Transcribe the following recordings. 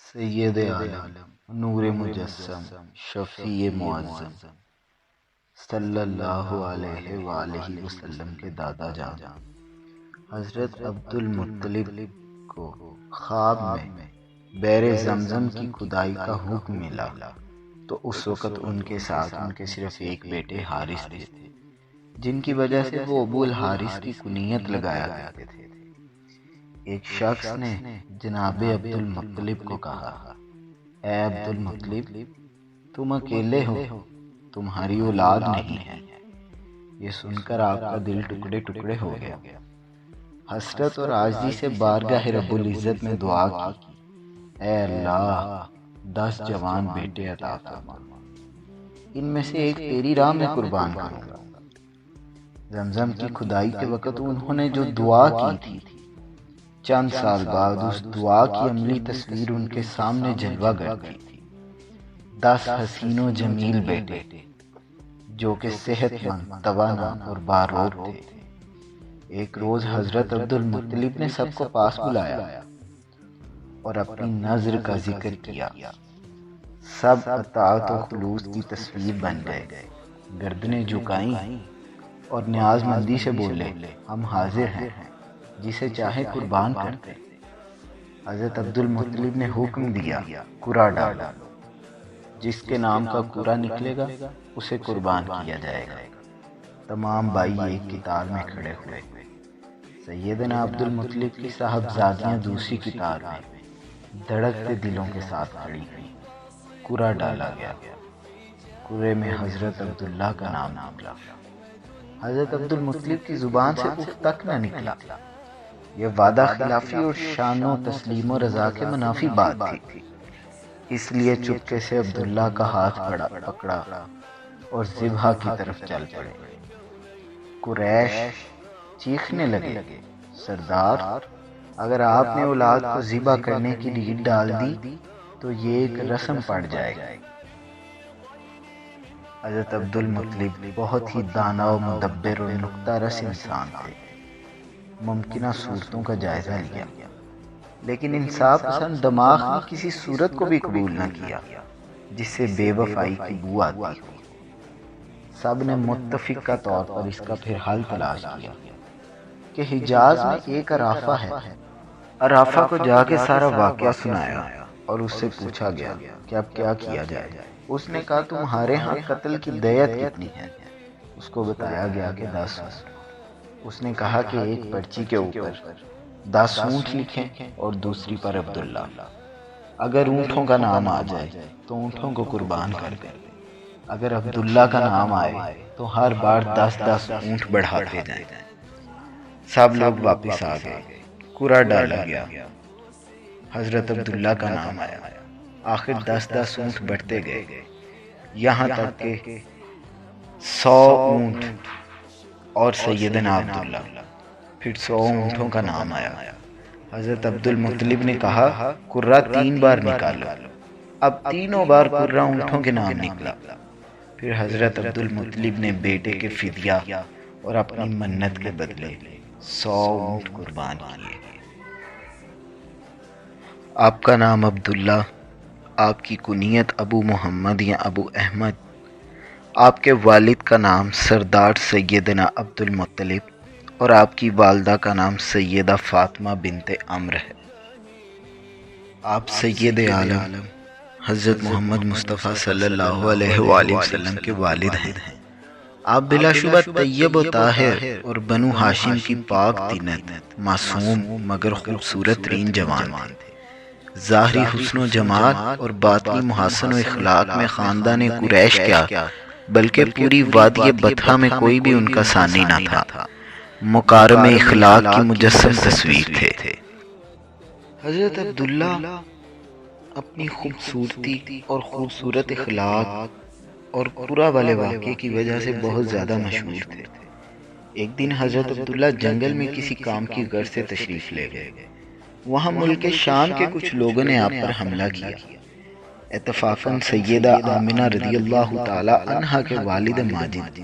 سید عالم نور مجسم شفیع معظم صلی اللہ علیہ وآلہ وسلم کے دادا جان حضرت عبد المطلب کو خواب میں بئر زمزم کی کھدائی کا حکم ملا تو اس وقت ان کے ساتھ ان کے صرف ایک بیٹے حارث تھے جن کی وجہ سے وہ ابو الحارث کی کنیت لگایا کرتے تھے۔ ایک شخص نے جناب عبد المطلب کو کہا، اے عبد المطلب، تم اکیلے ہو، تمہاری اولاد نہیں ہے۔ یہ سن کر آپ کا دل ٹکڑے ٹکڑے ہو گیا۔ حسرت اور عاجزی سے بارگاہ رب العزت میں دعا کی، اے اللہ 10 جوان بیٹے عطا فرما، ان میں سے ایک تیری راہ میں قربان کروں گا۔ زمزم کی کھدائی کے وقت انہوں نے جو دعا کی تھی، چند سال بعد اس دعا کی عملی تصویر ان کے سامنے جلوہ گر گئی تھی۔ 10 حسین و جمیل بیٹے جو کہ صحت مند، توانا اور باروب تھے۔ ایک روز حضرت عبد المطلب نے سب کو پاس بلایا اور اپنی نظر کا ذکر کیا۔ سب اطاعت و خلوص کی تصویر بن گئے، گردنیں جھکائیں اور نیاز مندی سے بولے، ہم حاضر ہیں، جسے چاہے قربان کرتے۔ حضرت عبد المطلب نے حکم دیا، قرعہ ڈالو، جس کے نام کا قرعہ نکلے گا اسے قربان کیا جائے گا۔ تمام بھائی ایک قطار میں کھڑے ہوئے۔ سیدنا عبد المطلب کی صاحبزادیاں دوسری قطار میں دھڑکتے دلوں کے ساتھ کھڑی ہوئی۔ قرعہ ڈالا گیا، قرعے میں حضرت عبداللہ کا نام نکلا۔ حضرت عبد المطلب کی زبان سے اف تک نہ نکلا۔ یہ وعدہ خلافی اور شان و تسلیم و رضا کے منافی بات تھی، اس لیے چپکے سے عبداللہ کا ہاتھ پکڑا اور ذبح کی طرف چل پڑے۔ قریش چیخنے لگے، سردار، اگر آپ نے اولاد کو ذبح کرنے کی ریت ڈال دی تو یہ ایک رسم پڑ جائے گی۔ حضرت عبد المطلب بہت ہی دانا و مدبر اور نکتہ رس انسان تھے۔ ممکنہ صورتوں کا جائزہ لیا، لیکن انصاف پسند دماغ نے کسی صورت کو بھی قبول نہ کیا جس سے بے وفائی کی بو آتی ہو۔ سب نے متفقہ طور پر اس کا پھر حل تلاش کیا کہ حجاز میں ایک عرافہ ہے۔ عرافہ کو جا کے سارا واقعہ سنایا اور اس سے پوچھا گیا کہ اب کیا کیا جائے۔ اس نے کہا، تمہارے ہاں قتل کی دیت کتنی ہے؟ اس کو بتایا گیا کہ 10 اونٹ۔ اس نے کہا کہ ایک پرچی کے اوپر 10 اونٹ لکھیں اور دوسری پر عبداللہ۔ اگر اونٹوں کا نام آ جائے تو اونٹوں کو قربان کر دیں، اگر عبداللہ کا نام آئے تو ہر بار 10 اونٹ بڑھاتے جائیں۔ سب لوگ واپس آ گئے، قرعہ ڈالا گیا، حضرت عبداللہ کا نام آیا۔ آخر 10 اونٹ بڑھتے گئے، یہاں تک کہ 100 اونٹ اور سیدنا عبداللہ، پھر 100 اونٹوں کا نام آیا۔ حضرت عبد المطلب نے کہا، قرعہ 3 بار نکالو۔ اب تینوں بار قرعہ اونٹوں کے نام نکلا۔ پھر حضرت عبد المطلب نے بیٹے کے فدیہ اور اپنی منت کے بدلے 100 اونٹ قربان کیے۔ آپ کا نام عبداللہ، آپ کی کنیت ابو محمد یا ابو احمد، آپ کے والد کا نام سردار سیدنا عبد المطلب اور آپ کی والدہ کا نام سیدہ فاطمہ بنت عمرو ہے۔ آپ سید عالم حضرت محمد مصطفیٰ صلی اللہ علیہ وآلہ وسلم کے والد ہیں۔ آپ بلا شبہ طیب و طاہر اور بنو ہاشم کی پاک تینت، معصوم مگر خوبصورت ترین جوان تھے۔ ظاہری حسن و جمال اور باطنی محاسن و اخلاق میں خاندان قریش کیا بلکہ پوری وادی بطحا میں کوئی بھی ان کا ثانی نہ تھا۔ مکارم اخلاق کی مجسم تصویر تھے۔ حضرت عبداللہ اپنی خوبصورتی اور خوبصورت اخلاق اور قرعہ والے واقعے کی وجہ سے بہت زیادہ مشہور تھے۔ ایک دن حضرت عبداللہ جنگل میں کسی کام کی غرض سے تشریف لے گئے۔ وہاں ملک شام کے کچھ لوگوں نے آپ پر حملہ کیا۔ اتفاقاً سیدہ آمنہ رضی اللہ تعالی عنہا کے والد ماجد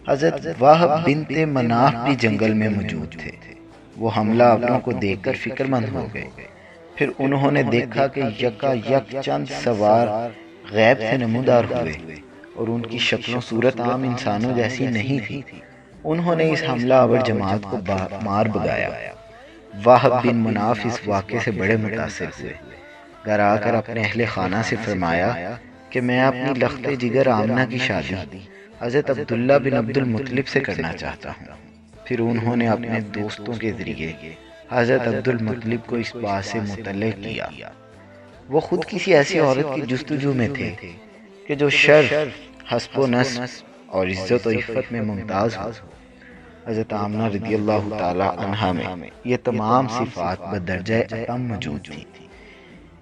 حضرت وہب بنت مناف بھی جنگل میں موجود تھے۔ وہ حملہ آوروں کو دیکھ کر فکر مند ہو گئے پھر انہوں نے دیکھا کہ یکا یک چند سوار غیب سے نمودار ہوئے اور ان کی شکل و صورت عام انسانوں جیسی نہیں تھی۔ انہوں نے اس حملہ آور جماعت کو مار بگایا۔ واہب بن مناف اس واقعے سے بڑے متاثر ہوئے۔ گھر آ کر اپنے اہل خانہ سے فرمایا کہ میں اپنی لخت جگر آمنہ کی شادی حضرت عبداللہ بن عبد المطلب سے کرنا چاہتا ہوں۔ پھر انہوں نے اپنے دوستوں کے ذریعے حضرت عبد المطلب کو اس بات سے مطلع کیا۔ وہ خود کسی ایسی عورت کی جستجو میں تھے کہ جو شرف، حسب و نسب اور عزت و عفت میں ممتاز ہو۔ حضرت آمنہ رضی اللہ تعالی عنہا میں یہ تمام صفات بدرجہ اتم موجود تھی۔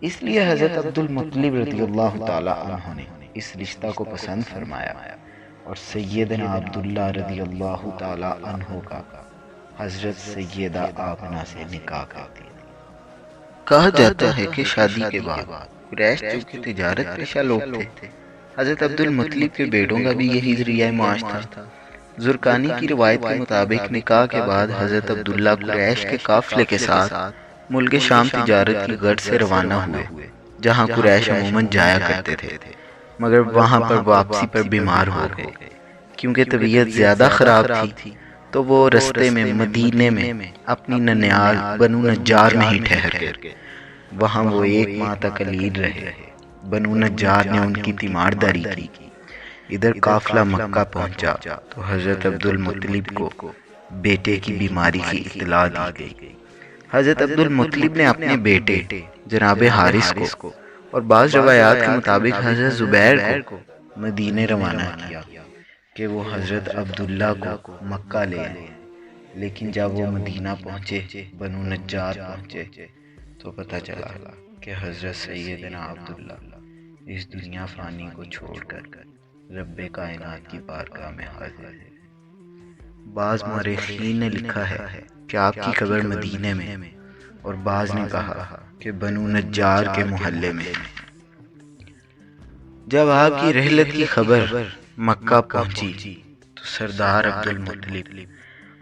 اس لیے حضرت عبد المطلب رضی اللہ تعالی عنہ نے اس رشتہ کو پسند فرمایا اور سیدنا عبداللہ رضی اللہ تعالی عنہ کا حضرت سیدہ آمنہ سے نکاح کر دیا۔ کہا جاتا ہے کہ شادی کے بعد قریش جو کہ تجارت پیشہ لوگ تھے، حضرت عبد المطلب کے بیٹوں کا بھی یہی ذریعہ معاش تھا۔ زرقانی کی روایت کے مطابق نکاح کے بعد حضرت عبداللہ قریش کے قافلے کے ساتھ ملک شام تجارت کی غرض سے روانہ ہوئے، جہاں قریش عموماً جایا کرتے تھے، مگر وہاں پر واپسی پر بیمار ہو گئے۔ کیونکہ طبیعت زیادہ خراب تھی تو وہ رستے میں مدینے میں اپنی ننیال بنو نجار میں ہی ٹھہر گئے۔ وہاں وہ 1 ماہ تک علید رہے۔ بنو نجار نے ان کی تیمارداری کی۔ ادھر قافلہ مکہ پہنچا تو حضرت عبد المطلب کو بیٹے کی بیماری کی اطلاع دی گئی۔ حضرت عبد المطلب نے اپنے بیٹے جناب حارث کو اور بعض روایات کے مطابق حضرت زبیر کو مدینے روانہ کیا کہ وہ حضرت عبداللہ کو مکہ لے آئیں۔ لیکن جب وہ مدینہ پہنچے، بنو نجار پہنچے، تو پتہ چلا کہ حضرت سیدنا عبداللہ اس دنیا فانی کو چھوڑ کر رب کائنات کی بارگاہ میں حاضر ہے۔ بعض مورخین نے لکھا ہے کہ آپ کی قبر مدینے میں، اور بعض نے کہا کہ بنو نجار کے محلے میں۔ جب آپ کی رحلت کی خبر مکہ پہنچی تو سردار عبد المطلب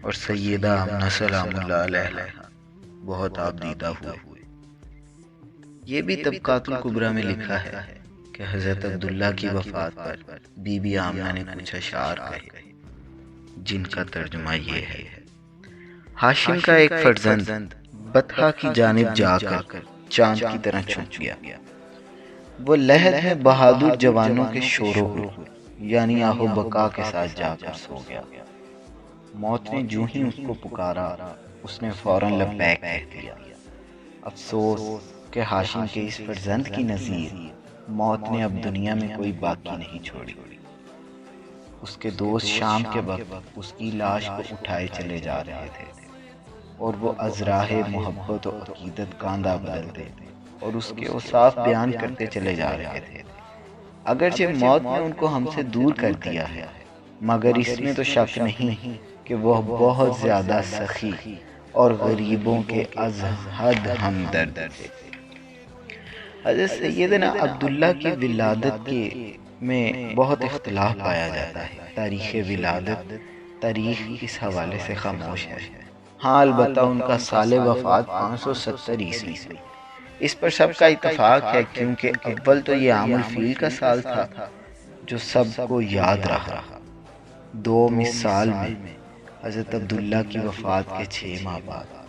اور سیدہ آمنہ سلام اللہ علیہ بہت آبدیدہ ہوئے۔ یہ بھی طبقات الکبریٰ میں لکھا ہے کہ حضرت عبداللہ کی وفات پر بی بی آمنہ نے کچھ اشعار کہے جن کا ترجمہ یہ ہے: ہاشم کا ایک فرزند بطحہ کی جانب جا کر چاند کی طرح چھپ گیا۔ وہ لہد میں بہادر جوانوں کے شور و غل یعنی آہ و بکا کے ساتھ جا کر سو گیا۔ موت نے جو ہی اس کو پکارا، اس نے فوراً لبیک کہہ دیا۔ افسوس کہ ہاشم کے اس فرزند کی نظیر موت نے اب دنیا میں کوئی باقی نہیں چھوڑی۔ اس کے دوست شام کے وقت اس کی لاش کو اٹھائے چلے جا رہے تھے اور وہ ازراہ محبت و عقیدت کاندھا بدلتے اور اس کے اوصاف بیان کرتے چلے جا رہے تھے۔ اگرچہ موت نے ان کو ہم سے دور کر دیا ہے، مگر اس میں تو شک نہیں کہ وہ بہت زیادہ سخی اور غریبوں کے از حد ہمدرد تھے۔ حضرت سیدنا عبداللہ کی ولادت کے میں بہت اختلاف پایا جاتا ہے۔ تاریخ ولادت تاریخ اس حوالے سے خاموش ہے۔ ہاں البتہ ان کا سال وفات 570 عیسوی سے اس پر سب کا اتفاق ہے، کیونکہ اول تو یہ عام الفیل کا سال تھا جو سب کو یاد رہا۔ دوم اس سال میں حضرت عبداللہ کی وفات کے 6 ماہ بعد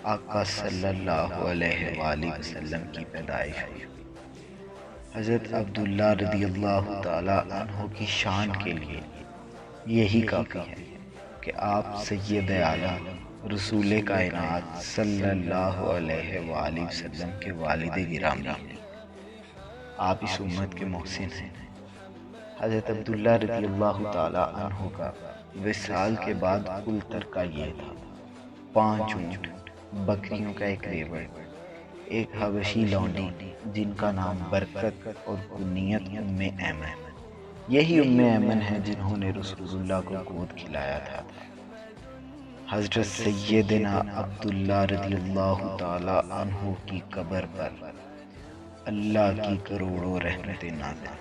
آقا صلی اللہ علیہ وآلہ وسلم کی پیدائش ہوئی۔ حضرت عبداللہ رضی اللہ تعالی عنہ کی شان کے لیے یہی کافی ہے کہ آپ سید عالم رسول کائنات صلی اللہ علیہ وآلہ وسلم کے والد گرامی ہیں۔ آپ اس امت کے محسن ہیں۔ حضرت عبداللہ رضی اللہ تعالی عنہ کا وصال کے بعد کل ترکہ یہ تھا: 5 اونٹ، بکریوں کا ایک ریوڑ، ایک حبشی لونڈی جن کا نام برکت اور کنیت ام ایمن۔ یہی ام ایمن ہے جنہوں نے رسول اللہ کو گود کھلایا تھا۔ حضرت سیدنا عبداللہ رضی اللہ تعالی عنہ کی قبر پر اللہ کی کروڑوں رحمتیں نازل